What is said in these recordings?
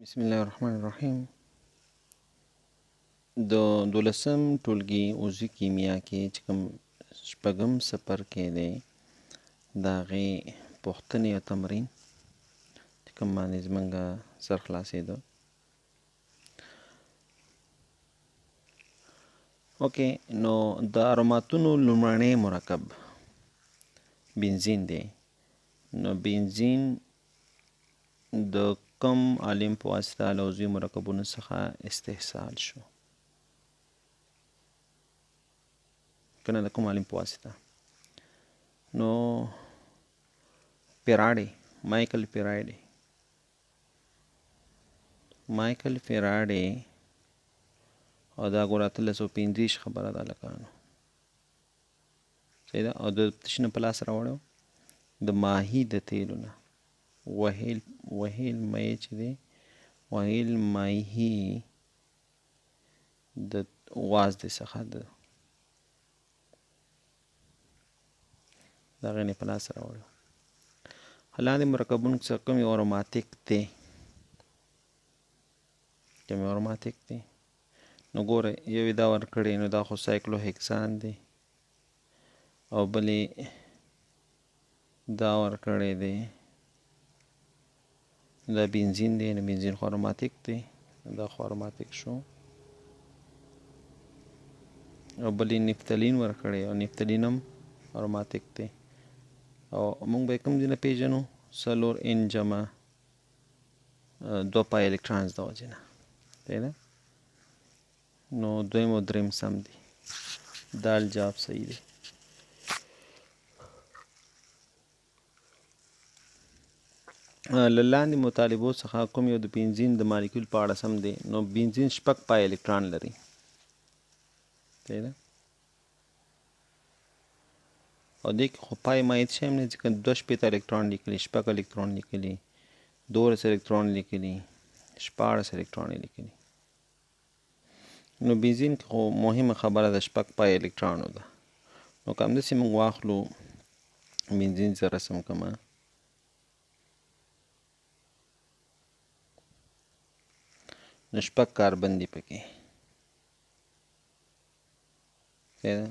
بسم الله الرحمن الرحیم. د دولسم ټولګي عضوي کیمیا کې چې کوم شپږم څپرکی دی د هغې پوښتنې او تمرین چې کوم باندې زموږ سر خلاصېده. اوکې، نو د اروماتونو لومړنی مرکب بنزین دی. نو بنزین د کوم عالم په واسطه له عضوي مرکبونو څخه استحصال شو؟ کنه د کوم عالم په واسطه؟ نو پیراډی، مایکل پیراډی او دا ګوره 1835 خبره ده لکانو، صحیح ده. او د تشي نه په لاس راوړی د ماهي د تیلو نه وهیل مایع چې دی، وهیل ماهي د غاز د څخه د هغې نه په لاس راوړی. لاندې مرکبونو څخه کوم یو اروماتیک دی؟ نو ګوره یو یې دا ورکړی، نو دا خو سایکلو هکسان دی، او بل یې دا ورکړی دی، دا بنزین دی. نو بنزین خو اروماتیک دی، دا خو اروماتیک شو. او بل یې نفتالین ورکړی، او نفتالین هم اروماتیک دی. او موږ به یې کوم ځای نه پېژنو؟ څلور ان جمع 2 پای الکترانز د وجې نه، صحیح ده. نو دویم او دریم سم دی، دال جواب صحیح دی. له لاندې مطالبو څخه کوم یو د بنزین د مالیکول په اړه سم دی؟ نو بنزین 6 پای الکتران لري، صحیح ده. او دې کې خو پای مایع شی هم نه، ځکه 2 الکترون لیکلي، 6 الکترون لیکلي، 12 الکترون لیکلي، 14 الکترون لیکلي. نو بنزین کې خو مهمه خبره ده 6 پای الکترانو ده. نو که همداسې موږ واخلو بنزین زه رسم کړمه، نو 6 کاربن دي پکې،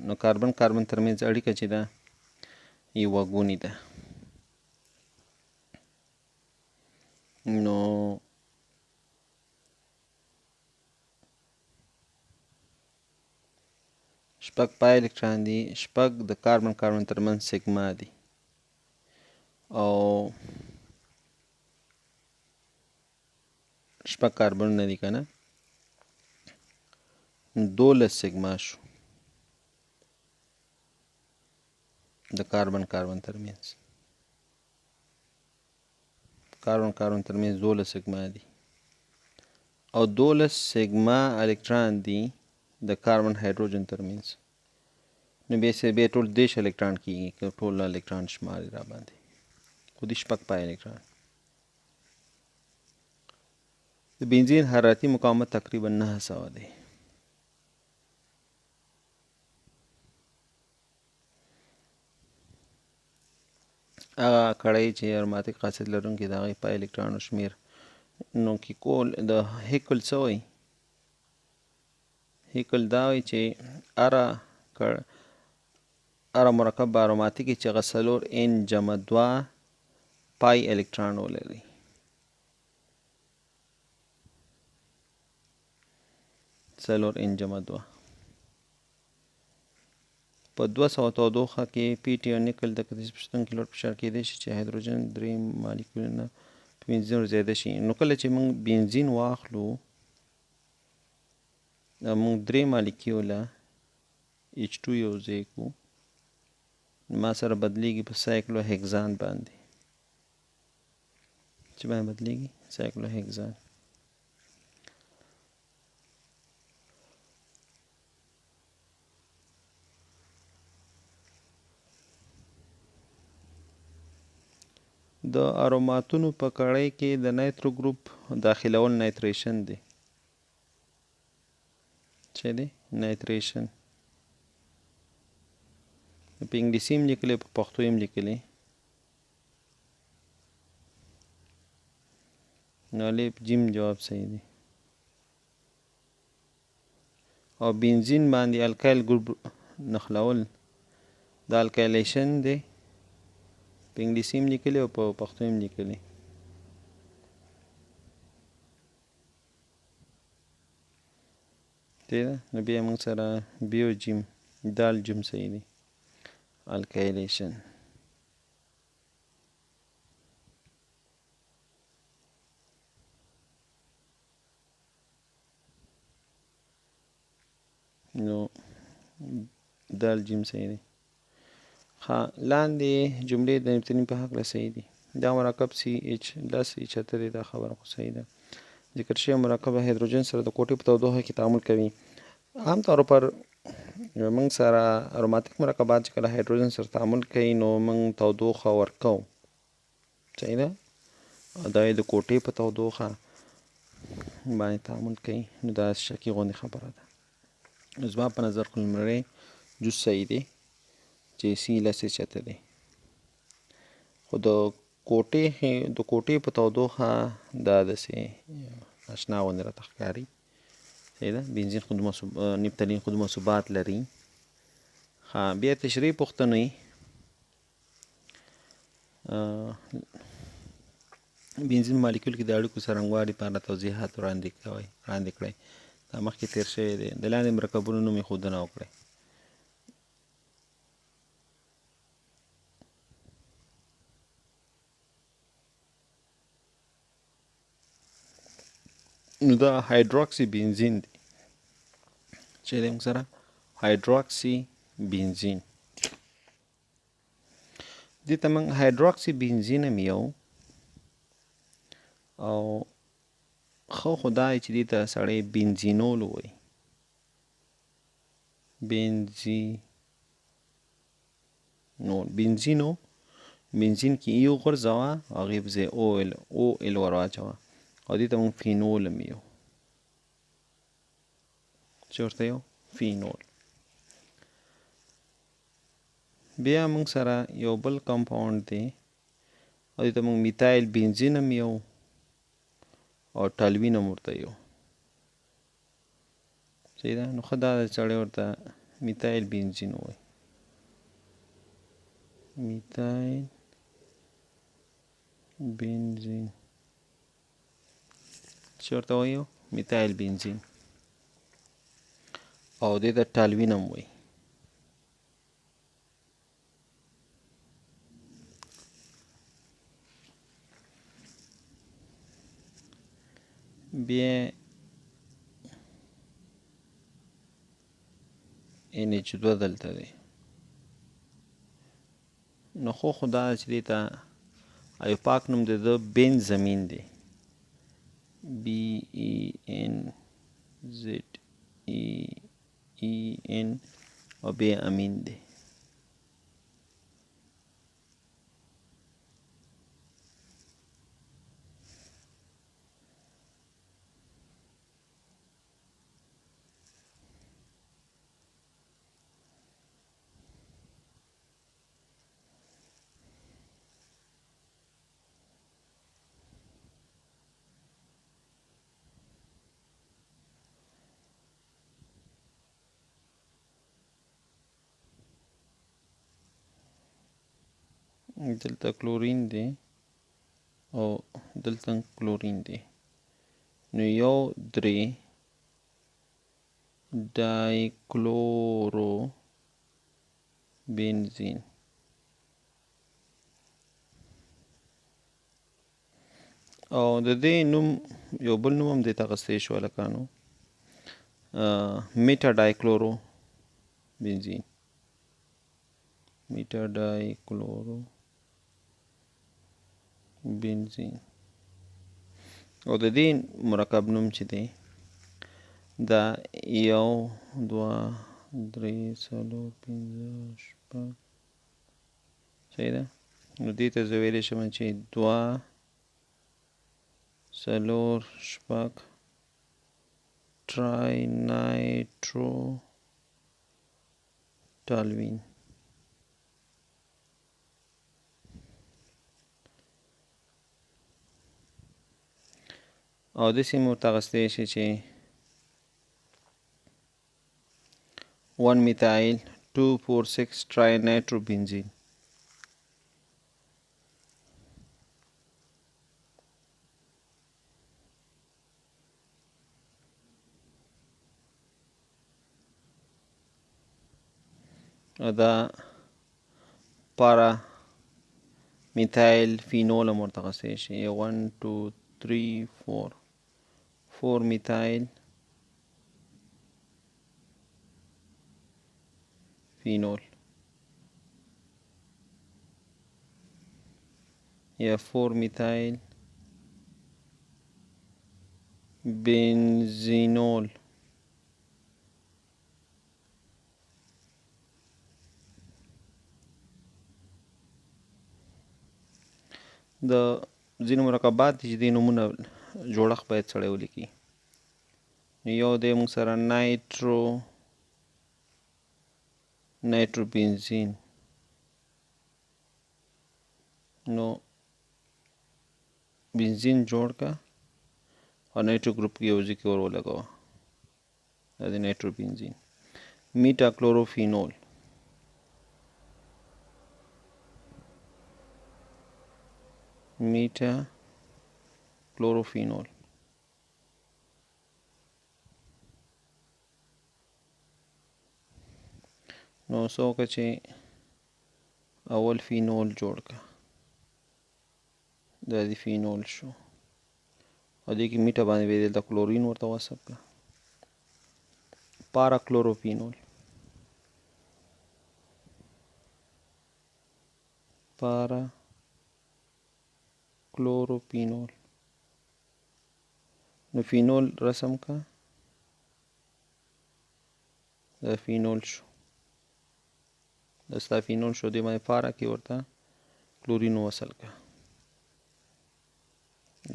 نو کاربن ترمنځ اړیکه چې ده یوه ګونې ده. نو 6 پای الکتران دي، 6 د کاربن ترمنځ سیګما دي، او 6 کاربنونه دي که نه، 12 سیګما شو د کاربن ترمنځ. کاربن ترمنځ 12 سیګما دي، او 12 سیګما الکتران دي د کاربن هایدروجن ترمنځ. نو بیا ټول 10 الکتران کېږي که ټول الکتران شماري را باندې، خو دي 6 پای الکتران. د بنزین حرارتي مقاومت تقریبا 900 دی. هغه کړۍ چې اروماتیک خاصیت لرونکي د هغې پای الکترانو شمیر نو کې کول د هیکل څه وایي؟ هیکل دا وایي چې هره مرکب به اروماتیک چې هغه 4 ان جمع 2 پای الکتران ولري. څلور ان جمع 2 په 200 تودوخه کې پی ټي او نیکل د کتیز په شتون کې لوړ فشار کېدای شي چې هایدروجن 3 مالیکولونه په بنزین ورزیاده شي. نو کله چې موږ بنزین واخلو، موږ 3 مالیکوله H2 یو ځای کړو، ما سره بدلیږي په سایکلو هیکزان باندې. چې باندې بدلیږي؟ سایکلو هیکزان. د اروماتونو په کړۍ کې د نایترو ګروپ داخلول نایتریشن دی. څه دی؟ نایتریشن. په انګلیسي هم لیکلی، په پښتو هم لیکلی. نو الف جیم جواب صحیح دی. او بنزین باندې الکایل ګروپ نښلول دا الکایلیشن دی، په انګلیسي هم لیکلی او په پښتو هم لیکلی. دی ده نو بیا موږ سره بیو جیم دال جیم صحیح دی الکایلیشن. نو دال جیم صحیح دی. لاندې جملې د نفتالین په هکله صحیح دي. دا مرکب سی ایچ 10 دی، دا خبره خو صحیح ده. ذکر شوی مرکب هایدروجن سره د کوټې په تودوخه کې تعامل کوي. عام طور پر موږ سره اروماتیک مرکبات چې کله هایدروجن سره تعامل کوي نو موږ تودوخه ورکوو، صحیح ده. دا یې د کوټې په تودوخه باندې تعامل کوي، نو دا شکي غوندې خبره ده. زما په نظر خو لومړی جز صحیح دی چې سی 10 دی، خو د کوټې په تودوخه دا داسې اشنا غوندې راته ښکاري، صحیح ده. بنزین نفتالین خو دومره ثبات لري. بیا تشریح پوښتنې. بنزین مالیکول کې د اړیکو څرنګوالي په اړه توضیحات وړاندې کړئ. دا مخکې تیر شوی دی. د لاندې مرکبونو نوم ایښودنه وکړئ. نو دا هایدروکسی بنزین دی، چې دی موږ سره هایدروکسی بنزین. دې ته موږ هایدروکسی بنزین هم یو، او خو دا چې دې ته سړی بنزینول وایي. بنزین کې یو غورځوه او هغې په ځای او ال ور واچوه، او دې ته موږ فینول هم یو. چې ورته یو فینول. بیا موږ سره یو بل کمپاونډ دی، او دې ته موږ میتایل بنزین هم یو او ټالوین هم ورته یو، صحیح ده. نو ښه دا ده چې سړی ورته میتایل بنزین ووایي. میتایل بنزین چې ورته وایو میتایل بنزین، او دې ته ټالوین هم وایي. بیا NH2 دلته دی. نو خو دا چې دې ته ایو پاک نوم د ده بنزمین دی، BENZEN، او بیا امین دی. دلته کلورین دی او دلته کلورین دی. نو 1,3 ډایکلورو بنزین. او د دې نوم یو بل نوم هم دې ته اخیستی شو هلکانو، میټا ډایکلورو بنزین. میټا ډایکلورو بنزین. او د دې مرکب نوم چې دی دا 1 2 3 4 5 6، صحیح ده. نو دې ته زه ویلی شم چې 2 4 6 ټرای نایټرو ټالوین. او داسې مو ورته اخیستی شي چې 1 methyl 2,4,6 trinitrobenzene. دا پارا میتایل فینول هم ورته اخیستی شي 1 2 3 4 میتایل فینول یا 4 میتایل بنزینول. د ځینو مرکبات دي چې دې نومونه جوړښت باید سړی ولیکي. یو دی موږ سره نایتروبنزین. نو بنزین جوړ که او نایترو ګروپ کې یو ځای کې ور ولګوه، دا دی نایتروبنزین. میټا کلوروفینول میټا کلوروفینول نو څه وکړه چې اول فینول جوړ که، دا دی فینول شو او دې کې میټه باندې بیا دلته کلورین ورته وصف که. پارا کلوروفینول نو فینول رسم که، دا فینول شو، دا ستا فینول شو، دې باندې پارا کې ورته کلورین وصل که،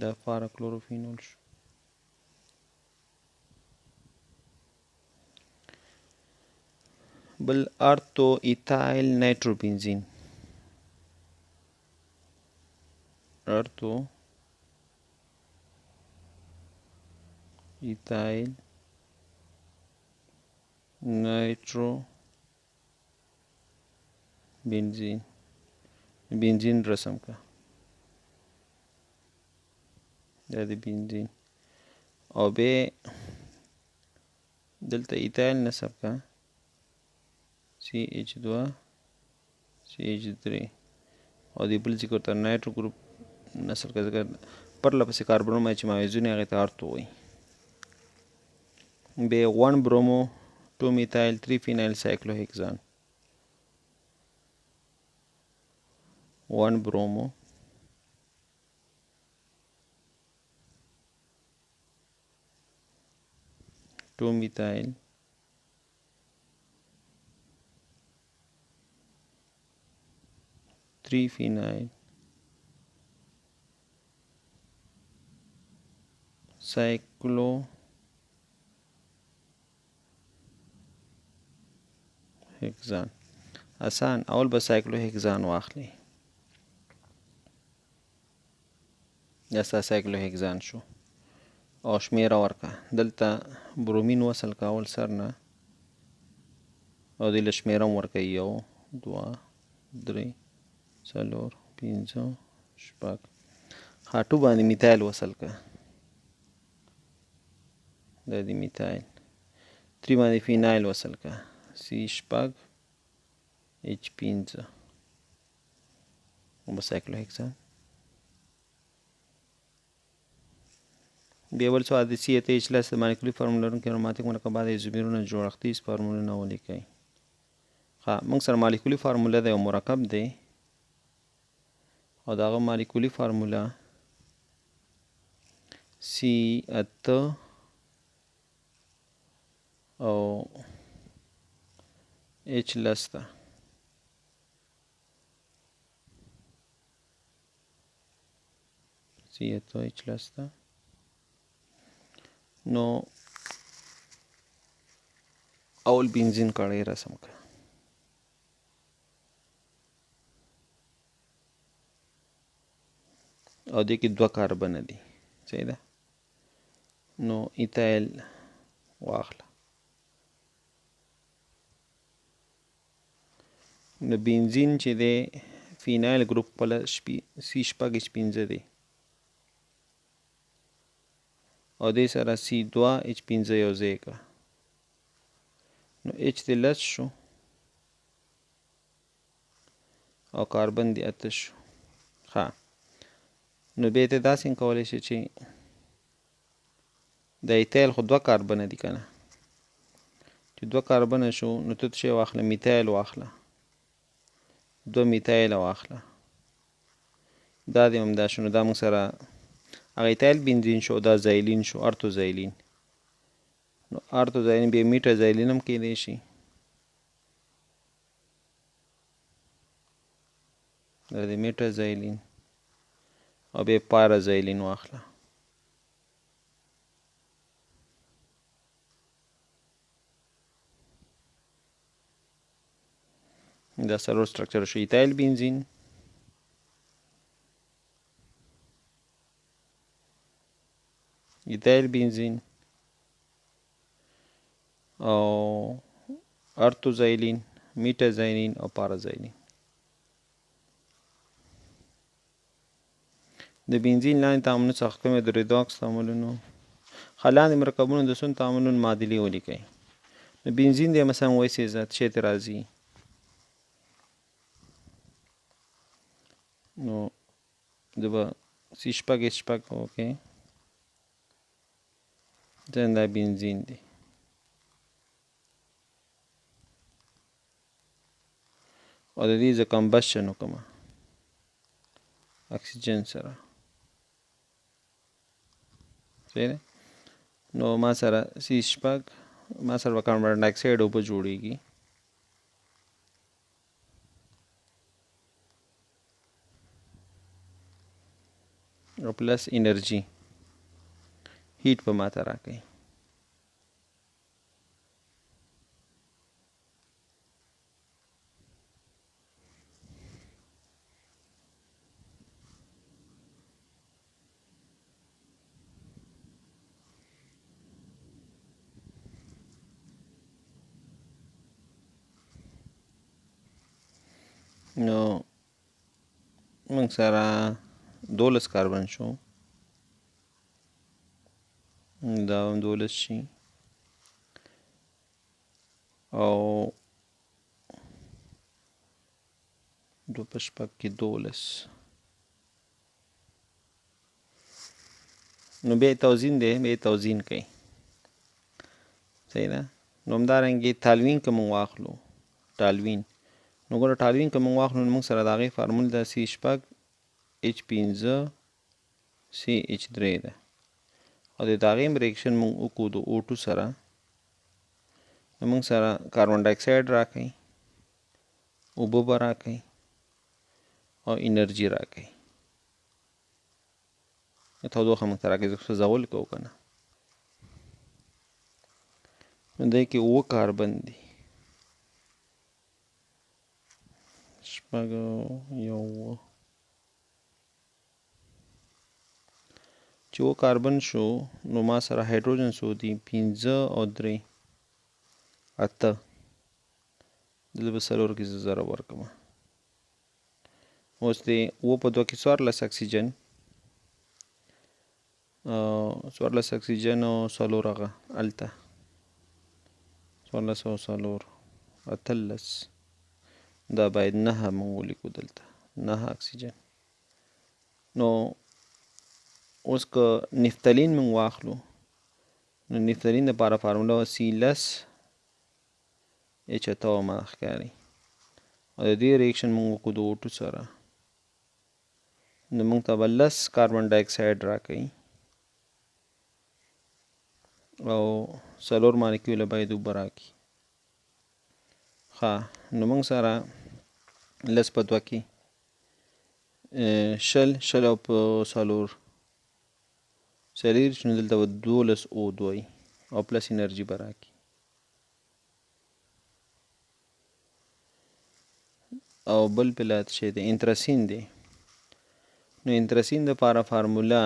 دا پارا کلوروفینول شو. بل ارتو ایتایل نایتروبنزین، ارتو ایتایل نایتروبنزین، بنزین رسم که، دا دی بنزین او بیا دلته ایتایل نصب که CH2 CH3 او دی بل ذکر ته نایترو ګروپ نصب که، ځکه پرله پسې کاربنونه چې مایزونه هغې ته ارتو وایي. بیا 1 برومو 2 میتایل 3 فینایل سایکلوهیکزان، 1 برومو 2 methyl 3 phenyl cyclohexane. آسان، اول به سایکلوهکزان واخلي، دا ستا سایکلوهکزان شو او شمیره ورکه، دلته برومین وصل که اول سر نه او دې له شمیره هم ورکوي 1 2 3 4 5 6 خاټو باندې میتایل وصل که، دا دی میتایل. 3 باندې فینایل وصل که C6 H5 به سایکلوهکزان. بیا بل سوال د CH د مالیکولي فارمول لرونکي اروماتیک مرکبات د ایزومرونو جوړښتیز فارمولونه ولیکئ. ښه، موږ سره مالیکولي فارموله د یو مرکب دی او د هغه مالیکولي فارموله C8 او H ده. C8 او H ده. نو اول بنزین کړی رسم که، او دې کې 2 کاربن دي، صحیح ده. نو ایتایل واخله. نو بنزین چې دی فینایل ګروپ خپله C6H5 دی او دې سره C2H5 یو ځای کړه نو H دې لس شو او کاربن دې اته شو. ښه نو بیا ته داسې کولی شي چې د ایتایل خو 2 کاربنه دي که نه چې 2 کاربنه شو نو ته څه واخله میتایل واخله 2 میتایل واخله دا دې همدا شو. نو دا موږ سره هغه ایتایل بنزین شو دا زایلین شو ارتوزایلین. نو ارتوزایلین بیا میټازایلین هم کیدی شي دا د میټازایلین او بیا پارازایلین واخله. دا څلور سټرکچر شو ایتایل بنزین ایتایل بنزین او ارتوزایلین میټازایلین او پارازایلین. د بنزین لاندې تعاملونو څخه کوم د ریداکس تعاملونو لاندې مرکبونو د سون تعاملونو معادلې ولیکئ. د بنزین دی مثلا وایي چې ذات شی ته راځي نو د به C6H5 اوکې ځین دا بنزین دی او د دې زه کمبشن وکړم اکسیجن سره صحیح نو ما سره C6 ما سره به کاربن ډای اکساید اوبه جوړیږي او پلس انرژي هیټ به ما ته راکوي. نو موږ سره 12 کاربن شو دا هم 12 شي او 2 په شپږ کې 12 نو بیا توزین دی بیا توزین کوي صحیح ده. نو همدارنګې تالوین که موږ واخلو تالوین نو ګوره تالوین که موږ واخلو نو موږ سره د هغې فارمول ده C6H5CH3 ده او د هغې هم ریاکشن موږ وکړو د O2 سره نو موږ سره کاربن ډای اکساید راکوي اوبه به راکوي او انرژي راکوي تودوخه موږ ته راکوي ځکه سوځول کوو که نه نو دی کې 7 کاربن دي 6 یو چې 7 کاربن شو نو ما سره هایدروجن څو دي 5 او 3 8 دلته به څلور کې زه ضرب ورکړم اوس دی 7 په 2 کې 14 اکسیجن 14 اکسیجن او څلور هغه هلته 14 او څلور 18 دا باید 9 موږ ولیکو دلته 9 اکسیجن. نو اوس که نفتالین موږ واخلو نو نفتالین دپاره فارموله وه C+H8 ما ښکاري او د دې ریاکشن موږ وکړو د O2 سره نو موږ ته به 10 کاربن ډای اکساید راکوي او څلور مالیکیوله باید اوبه راکړي. ښه نو موږ سره 10 په 2 کې شل او په څلور څلېرویشت نو دلته به 12 O دوی او پلس انرژي به راکړي او بل پلات شی دی انتراسین دی نو انتراسین دپاره فارموله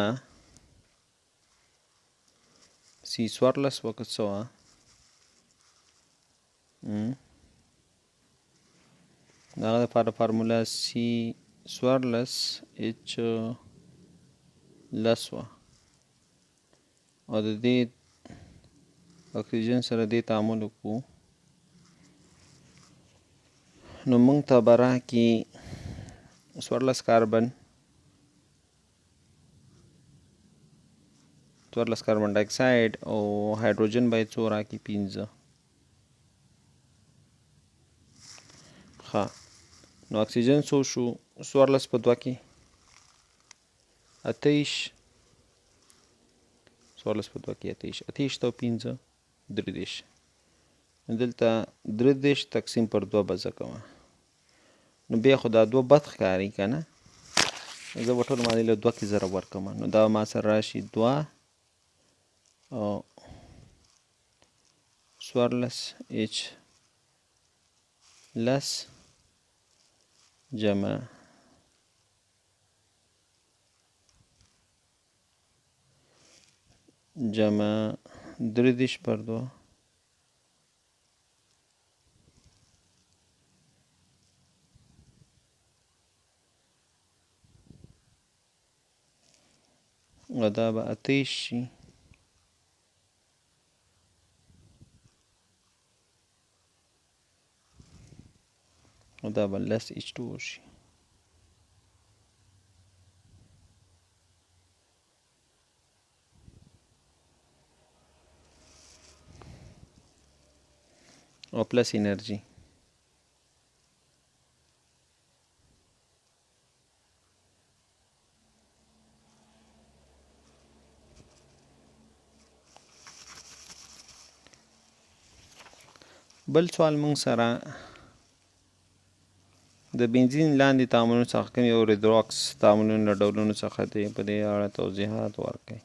C څوارلس وکړه څه وه د هغه دپاره فارموله C څوارلس H لس وه او د دې اکسیجن سره دې تعامل وکړو نو موږ ته به راکړي څوارلس کاربن ډای اکساید او هایدروجن به یې څو راکړي 15 ښه نو اکسیجن څو شو 14 په 2 کې 28 14 په 2 کې 28 ته 15 33 دلته 33 تقسیم پر 2 به زه کوم نو بیا خو دا 2 بد ښکاري که نه زه به ټول باندې له 2 کې ضرب ورکوم نو دا ما سره راشي 2 او 14 H لس جمع 33 پر 2 و دا به 28 شي و دا به لس H2 شي او پلس انرژي بل سوال موږ سره د بنزین لاندې تعاملونو څخه کوم یو ریډاکس تعاملونو له ډولونو څخه دی په دې اړه توضیحات ورکړئ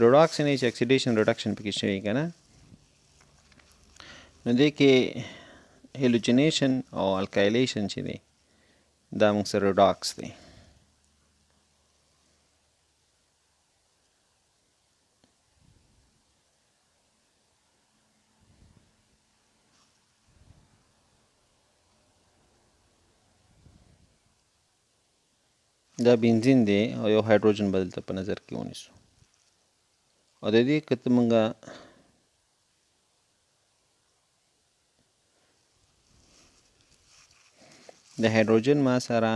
ریډاکس یعنې چې اکسیډیشن ریډکشن پکې شوي که نه نو دې کې هیلوجنیشن او الکایلیشن چې دی دا موږ سره ریډاکس دی دا بنزین دی او یو هایدروجن به دلته په نظر کې ونیسو او د دې که ته موږ د هایدروجن ما سره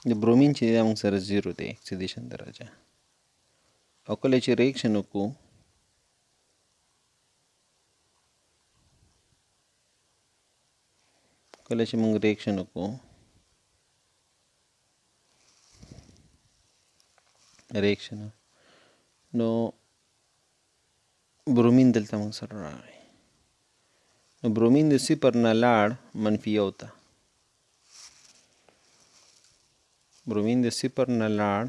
د برومین چې دی دا موږ سره 0 دی اکسیدیشن درجه او کله چې ریاکشن وکړو کله چې موږ ریاکشن وکړو نو برومین دلته موږ سره راغی نو برومین د 0 نه لاړ منفي 1 ته برومین د 0 نه لاړ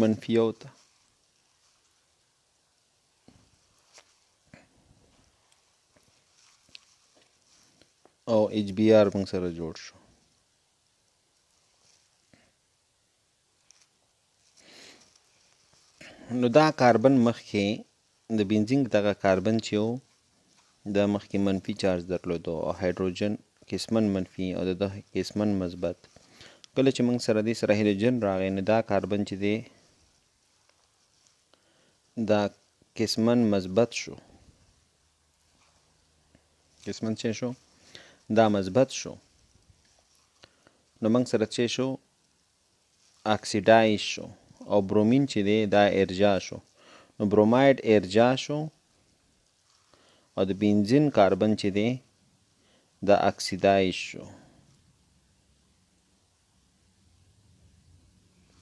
منفي 1 ته او ایچ بی آر موږ سره جوړ شو نو دا کاربن مخکې د بنزین دغه کاربن چې و دا مخکې منفي چارج درلودو او هایدروجن قسمن منفي او د ده قسمن مثبت کله چې موږ سره دې سره هیلوجن راغی نو دا کاربن چې دی دا قسمن مثبت شو قسمن څه شو دا مثبت شو نو موږ سره څه شو اکسیډایز شو او برومین چې دی دا ارجاع شو نو بروماید ارجاع شو او د بنزین کاربن چې دی دا اکسیدایز شو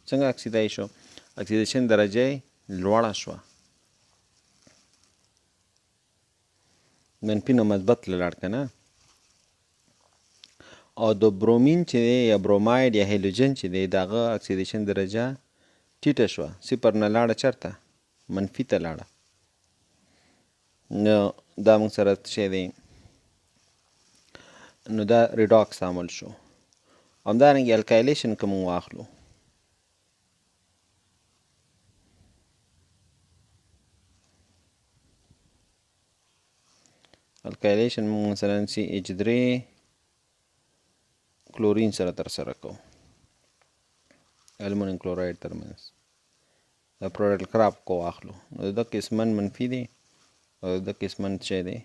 څنګه اکسیدایز شو اکسیدیشن درجه لوړه شوه منفي نه مثبت ته لاړ که نه او د برومین چې دی یا بروماید یا هیلوجن چې دی د هغه اکسیدیشن درجه ټیټه شوه 0 نه لاړه چېرته منفي ته لاړه نو دا موږ سره څه دی نو دا ریډاکس تعامل شو همدارنګه الکایلیشن که موږ واخلو الکایلیشن موږ مثلا CH3 کلورین سره ترسره کوو المونیم کلوراید ترمنځ دا پروډکټ کراب کو واخلو نو د قسمن منفي دی او د قسمن څه دی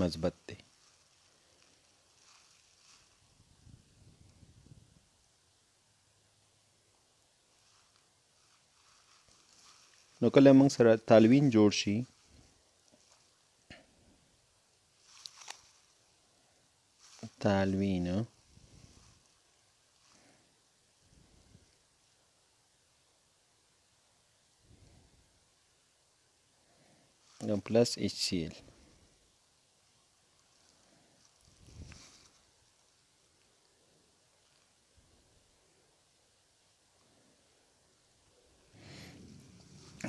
مثبت دی نو کله موږ سره تالوین جوړ شي تالوین پلس HCl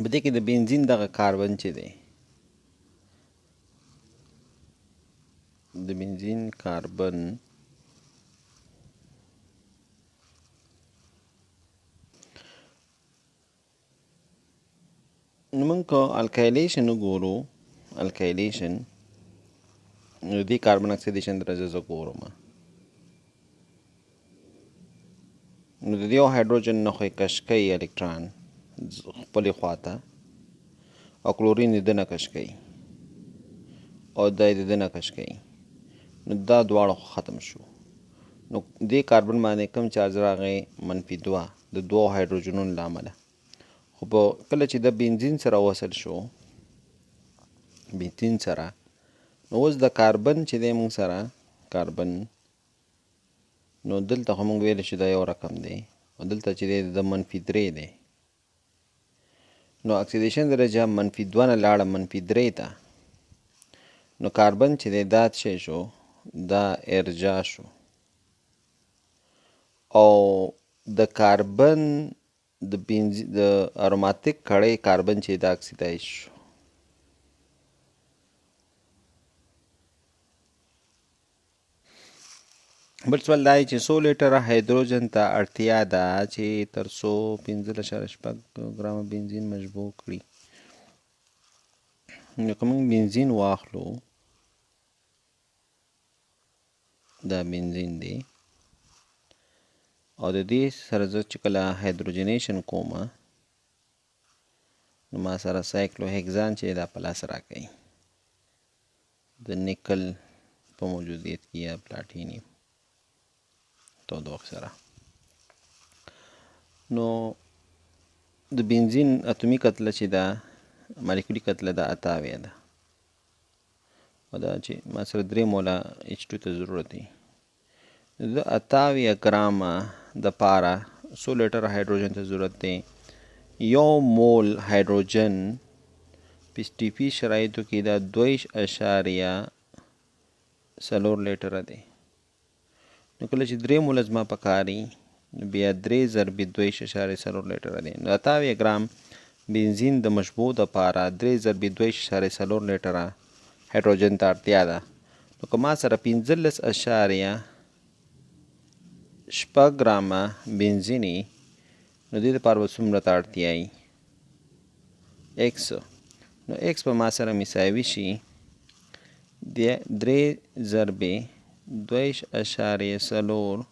په دې کې د بنزین دغه کاربن چې دی د بنزین کاربن نو موږ که الکایلیشن وګورو الکایلیشن نو دې کاربن اکسیدیشن درجه زه ګورم نو د دې یو هایدروجن نه خو یې کش کوي الکتران خپلې خواته او کلورین د ده نه کش کوي او دا یې د ده نه کش کوي نو دا دواړه خو ختم شو نو دې کاربن باندې کوم چارج راغی منفي 2 د دوو هایدروجنونو له امله خو په کله چې د بنزین سره وصل شو بنزین سره نو اوس د کاربن چې دی موږ سره کاربن نو دلته خو موږ ویلی چې دا یو رقم دی او دلته چې دی د منفي 3 دی نو اکسیدیشن درجه منفي 2 نه لاړه منفي 3 ته نو کاربن چې دی دا څه شو دا ارجا شو او د کاربن د اروماتیک کړی کاربن چې دا اکسیدایز شو بل سوال دا چې 100 لیټره هایدروجن ته اړتیا ده چې تر 115.6 ګرامه بنزین مشبوع کړي نو که موږ بنزین واخلو دا بنزین دی او د دې سره زه چې کله هایدروجنیشن کوم نو ما سره سایکلو هیګزان چې دا پلاس راکوي د نیکل په موجودیت کې یا پلاټینیم تودوخې سره نو د بنزین اتومي کتله چې ده مالیکولي کتله ده 88 ده او دا چې ما سره 3 موله H2 ته ضرورت دی د 88 ګرامه د پاره 100 لیټر هایدروجن ته ضرورت دی یو مول هایدروجن په STP شرایطو کې دا 2.4 لیټره دی نو کله چې 3 موله زما پکاري بیا 3 ضرب 2.4 لیټره دی نو 88 ګرام بنزین د مشبوع د پاره 3 ضرب 2.4 لیټره هایدروجن ته اړتیا ده نو که ما سره 15.6 ګرامه بنزیني نو دې دپاره به څومره ته اړتیا وي x نو x به ما سره مساوي شي 3 ضرب 2.4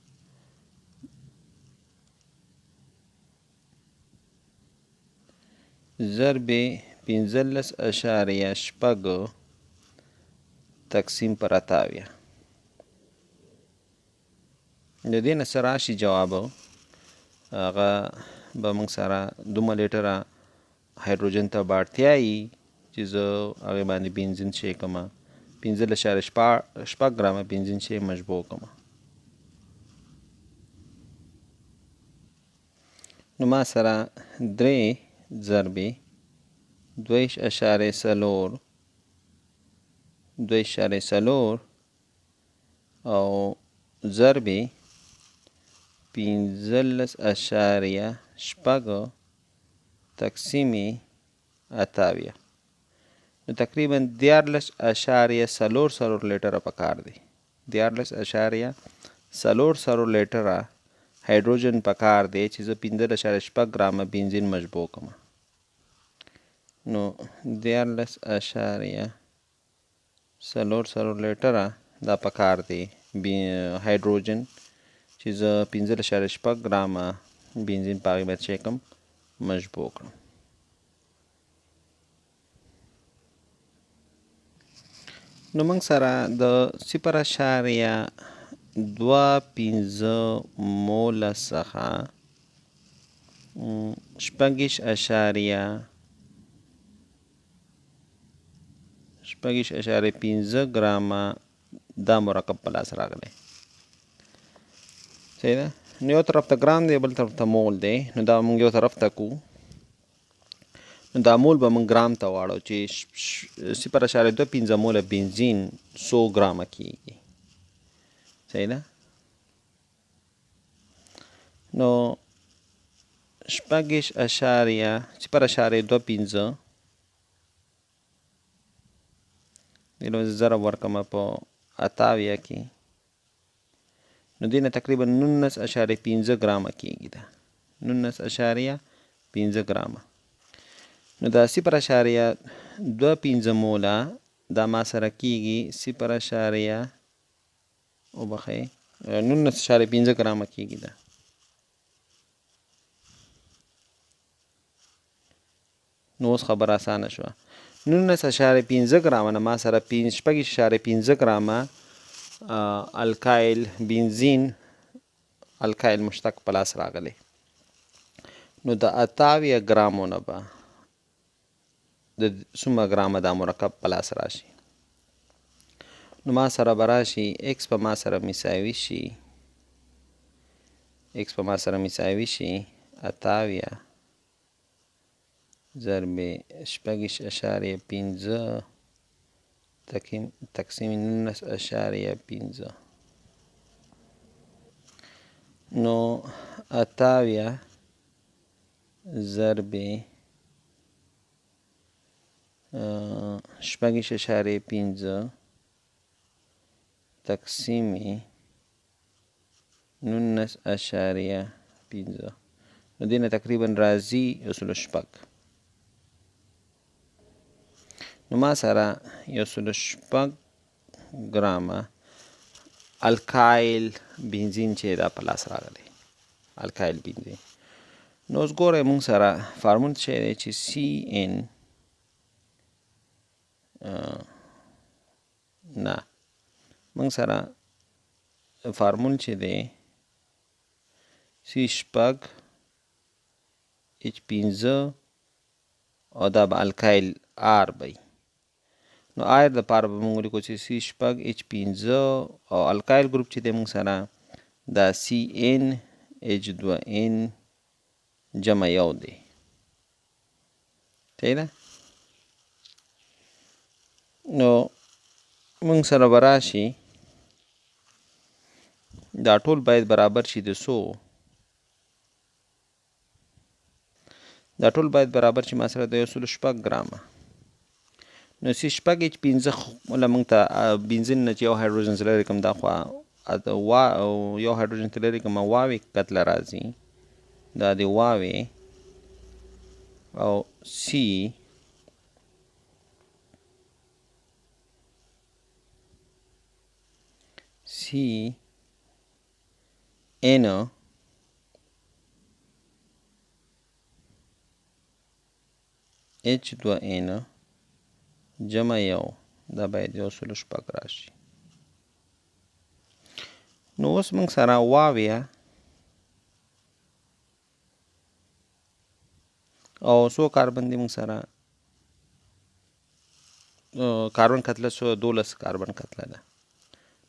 ضرب 15.6 تقسیم پر 88 د دې نه څه راشي جواب هغه به موږ سره 2 لیټره هایدروجن ته به اړتیا وي چې زه هغې باندې بنزین شی کړمه 15.6 ګرامه بنزین شی مشبوع کړمه نو ما سره 3 ضرب 2.4 او ضرب 15.6 تقسیم 88 نو تقریبا 14.4 لیټره پکار دی 14.4 څلور لیټره هایدروجن پکار دی چې زه 15.6 ګرامه بنزین مشبوع کړم. نو 14.4 لیټره دا پکار دی هایدروجن چې زه 15.6 ګرامه بنزین په هغې باید چې کوم مشبوع کړم. نو موږ سره د 0.25 موله څخه 6.5 ګرامه دا مرکب په لاس راغلی. صحیح ده؟ نو یو طرف ته ګرام دی بل طرف ته مول دی. نو دا موږ یو طرف ته کو، نو دا مول به موږ ګرام ته واړو چې 0.25 موله بنزین 100 ګرامه کیږي. صحیح ده؟ نو 0.25 دلو ضرب ورکمه په 88 کې، نو دینه تقریبا 19.5 ګرامه کیږي. دا 19.5 ګرامه. نو دا 0.25 موله دا ما سره کیږي 19.5 ګرامه کیږي. دا نو اوس خبر اسانه شوه. 19.5 ګرامه نه ما سره 6.5 ګرامه الکایل بنزین الکایل مشتق په لاس راغلی. نو د 88 ګرامو نه به د څومره ګرامه دا مرکب په لاس راشي. نو ما سره به راشي x په ما سره مساوي شي 88 ضرب 6.5 تقسیم 19.5. نو 88 ضرب 6.5 تقسیم 19.5. نو دینه تقریبا راځي 1.6. نو ما سره 1.6 ګرامه الکایل بنزین چې دا په لاس راغلی. الکایل بنزین. نو اوس ګوره موږ سره فارمول څه دی چې CN نه موږ سره فارمول چې دی C6 H5 او دا به الکایل R بی. نو آیر د پاره به موږ ولیکو چې C6 H5 او الکایل ګروپ چې دی موږ سره دا CN H2N جمع یو دی. صحیح ده؟ نو موږ سره به راشي دا ټول باید برابر شي د 100. دا ټول باید برابر شي ما سره د 1.6 ګرامه. نو C6 H5 ولا موږ ته بنزین نه چې یو هایدروجن لري کوم دا خو یو هایدروجن لري کوم واوی کتله راځي دا د واوی او CN H2N جمع یو دا باید 1.6 راشي. نو اوس موږ سره واویه او څو کاربن دی موږ سره کاربن کتله 12 کاربن کتله ده.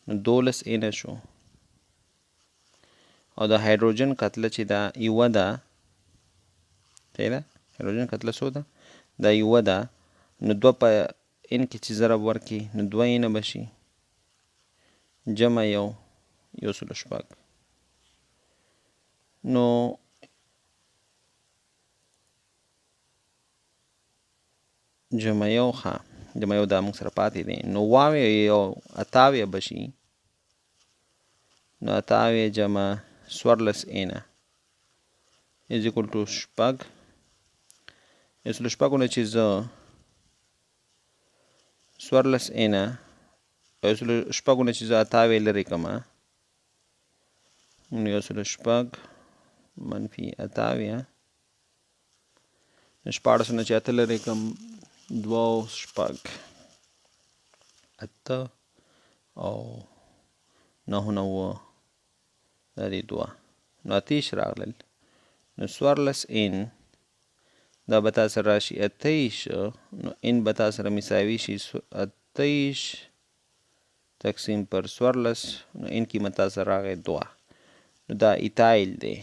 نو 12 نه شو او د هایدروجن کتله چې دا یوه ده. صحیح ده؟ هایدروجن کتله څو ده؟ دا یوه ده. نو دوه په ان کې چې ضرب ورکړي نو 2 نه بشي جمع یو 1.6. نو جمع یو جمع یو دا موږ سره پاتې دی. نو واوې یو 88 بشي نو اتاوې جمع 14 نه از اکول ټو شپږ. یو سلو شپږو نه چې زه 14 نه یو سلو شپږو نه چې زه اتاوې لرې کړمه نو یو سلو شپږ منفي اتاوې شپاړسو نه چې اته لرې کړم 2 شپږ اته او 9 نه اووه دا دي 2 نو اتېش راغلل نو 14 دا به تا سره راشي 28 نو ان به تا سره مساوي شي 28 تقسیم پر 14 نو ان قیمت تا سره راغی 2 نو دا ایتایل دی.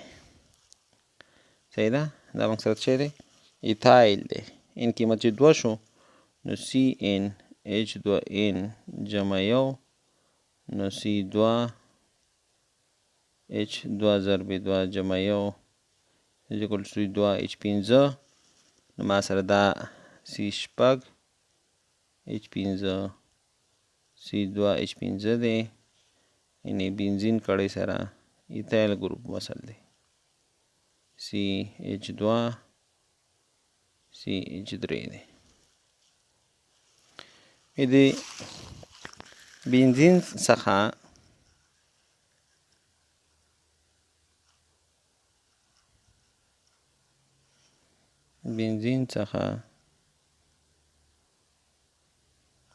صحیح ده دا موږ سره څه دی ایتایل دی. ان قیمت چې 2 شو نو سی ان ایچ 2 ان جمع 1 نو سی 2 ایچ 2 ضرب 2 جمع 1 is equal to 2 ایچ 5 نو ما سره دا سی شپږ ایچ 5 سی 2 ایچ 5 دی یعنی بنزین کړی سره ایتایل ګروپ وصل دی سی ایچ 2 سی ایچ 3 دی. د بنزین څخه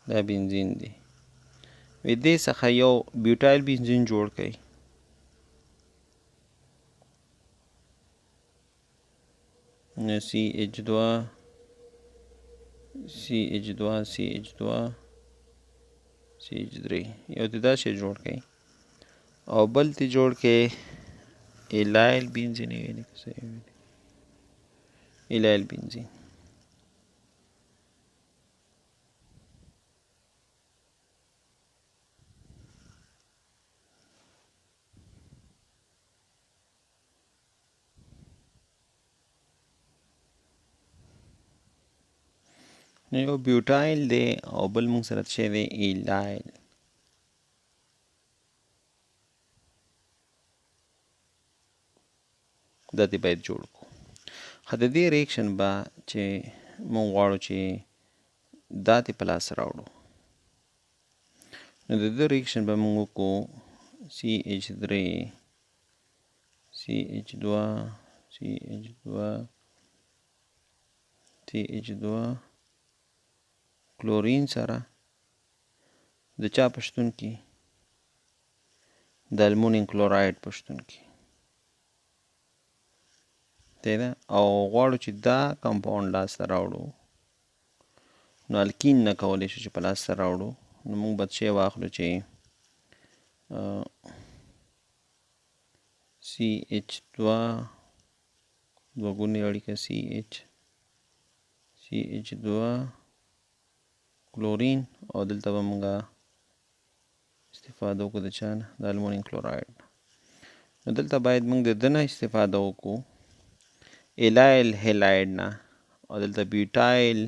دا بنزین دی دې څخه یو بیوټایل بنزین جوړ کړئ نو سی ایچ 2 سی ایچ 2 سی ایچ 2 سی ایچ 3 یو ته دا شی جوړ کړئ او بل ته جوړ کړئ ایلایل بنزین ایلایل بنزین یو بیوټایل دی او بل موږ سره څه دی ایلایل دا دې باید جوړ کړو. خو د دې ریاکشن به چې موږ غواړو چې دا دې په لاس راوړو نو د دې ریاکشن به موږ وکړو سی ایچ 3 سی ایچ 2 سی ایچ 2 سی ایچ 2 کلورین سره د چا پشتون کې د المونیم کلوراید پشتون کې ده او غواړو چې دا کمپاوند لاس ته راوړو نو الکین نه کولی شو چې په لاس ته راوړو نو موږ به څه واخلو چې سی ایچ 2 دوه ګونې اړیکه سی ایچ 2 کلورین او دلته به موږ استفاده وکړو د چا نه د المونیم کلوراید نو دلته باید موږ د ده نه استفاده وکړو ایلایل هیلاید نه او دلته بیوټایل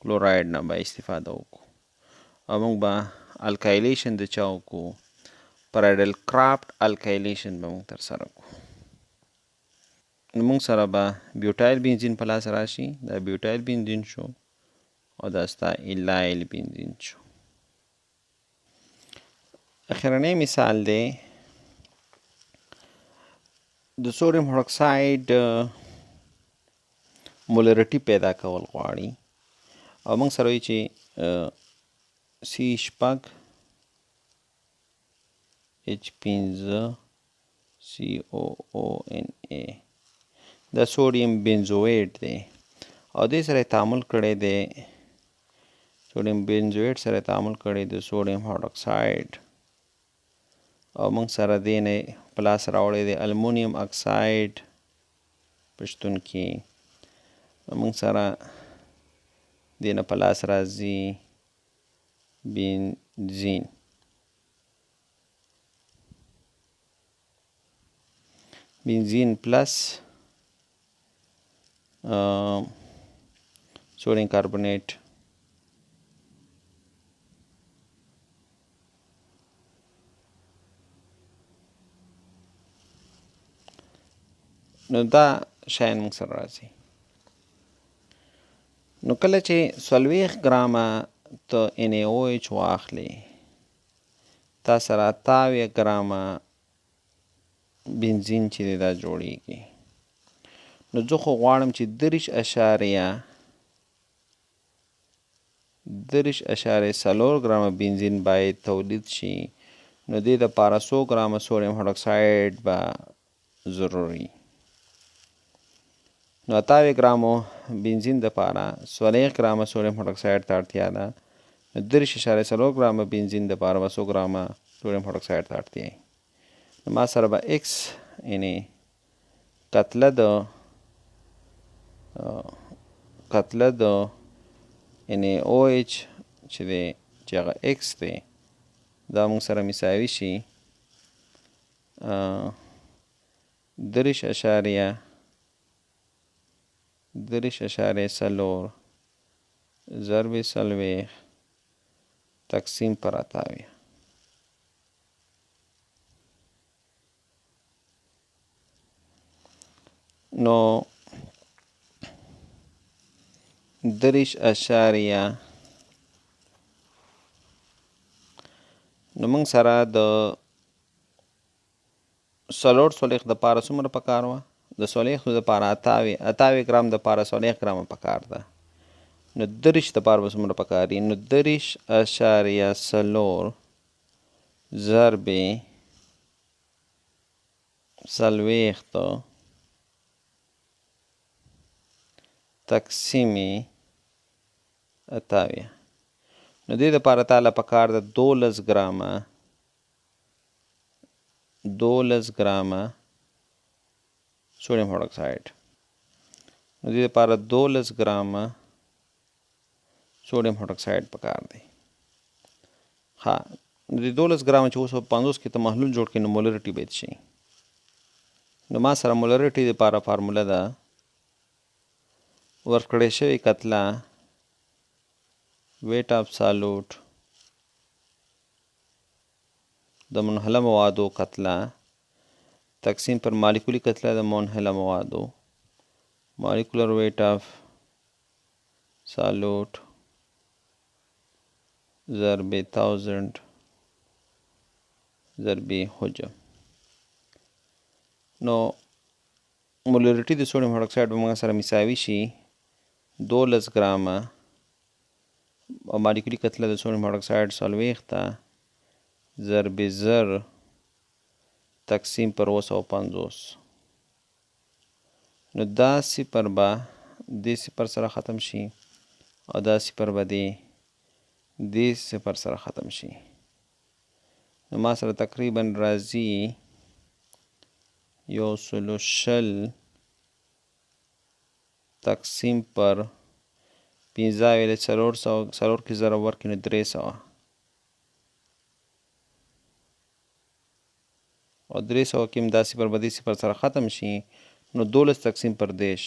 کلوراید نه به استفاده وکړو او موږ به الکایلیشن د چا وکړو پرایډل کرافټ الکایلیشن به موږ ترسره کړو نو موږ سره به بیوټایل بنزین په لاس راشي دا بیوټایل بنزین شو او دا ستا ایلایل بنزین شو. اخرنی مثال دی د سودیم هایدروکساید مولرټي پیدا کول غواړي او موږ سره وایي چې سی شپږ ایچ 5 سی او او ان ای دا سودیم بنزویټ دی او دې سره تعامل کړی دی سودیم بنزویټ سره تعامل کړی د سودیم هایدروکساید او موږ سره دې نه په لاس راوړی دی المونیم اکساید پشتون کې موږ سره دې نه په لاس راځي بنزین پلس sodium carbonate نو دا شیان موږ سره راځي. نو کله چې 40 ګرامه ته NaOH واخلې تا سره 28 ګرامه بنزین چې دی دا جوړیږي. نو زه خو غواړم چې 30.4 ګرامه بنزین باید تولید شي. نو دې دپاره 100 ګرامه سوډیم هایدروکساید به ضروري. نو 28 ګرامو بنزین دپاره 40 ګرامه سوډیم هایدروکساید ته اړتیا ده. نو 30.4 ګرامه بنزین دپاره به 100 ګرامه سوډیم هایدروکساید ته اړتیا وي. نو ما سره به x یعنې کتله د NaOH چې دی چې هغه x دی دا موږ سره مساوي شي 3.4 ضرب 40 تقسیم پر 28. نو 3.4 نو موږ سره د 40 دپاره څومره پکار وه؟ د 40 دپاره 28 ګرام دپاره 40 ګرامه پکار ده. نو 30 دپاره به څومره پکار وي؟ نو 3.4 ضرب 40 تقسیم 28. نو دې دپاره تاله پکار ده 12 ګرامه سوډیم هایدروکساید. نو دې دپاره 12 ګرامه سوډیم هایدروکساید پکار دی. ها نو د 12 ګرامه چې 250 کې ته محلول جوړ کړې نو مولریټي باید شي. نو ما سره مولریټي دپاره فارموله ده ورکړې شوې کتله ویټ آف سالوټ د منحله موادو کتله تقسیم پر مالیکولی کتله د منحله موادو مالیکولر ویټ آف سالوټ ضرب 1000 ضرب حجم. نو مولریټي د سوډیم هایدروکساید به موږ سره مساوي شي 12 ګرامه او مالیکولي کتله د سوډیم هایدروکساید 40 ته ضرب 1000 تقسیم پر 250. نو دا صفر به دې صفر سره ختم شي او دا صفر به دې صفر سره ختم شي. نو ما سره تقریبا راځي 1.0 تقسیم پر 15 څلور کې ضرب ورکړي نو 300 او 300 کې هم دا صفر به دې صفر سره ختم شي. نو 12 تقسیم پر 10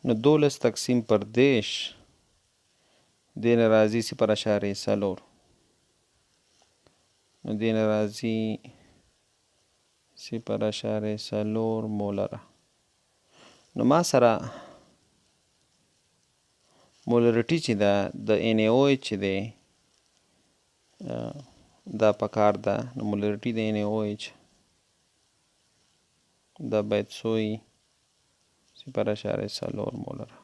نو 12 تقسیم پر 10 دې نه راځي 0.4 نو دې نه راځي 0.4 مولره. نو ما سره مولریټي چې ده د NaOH چې دی دا پکار ده. نو مولریټي د NaOH دا باید څو وي 0.4 مولره.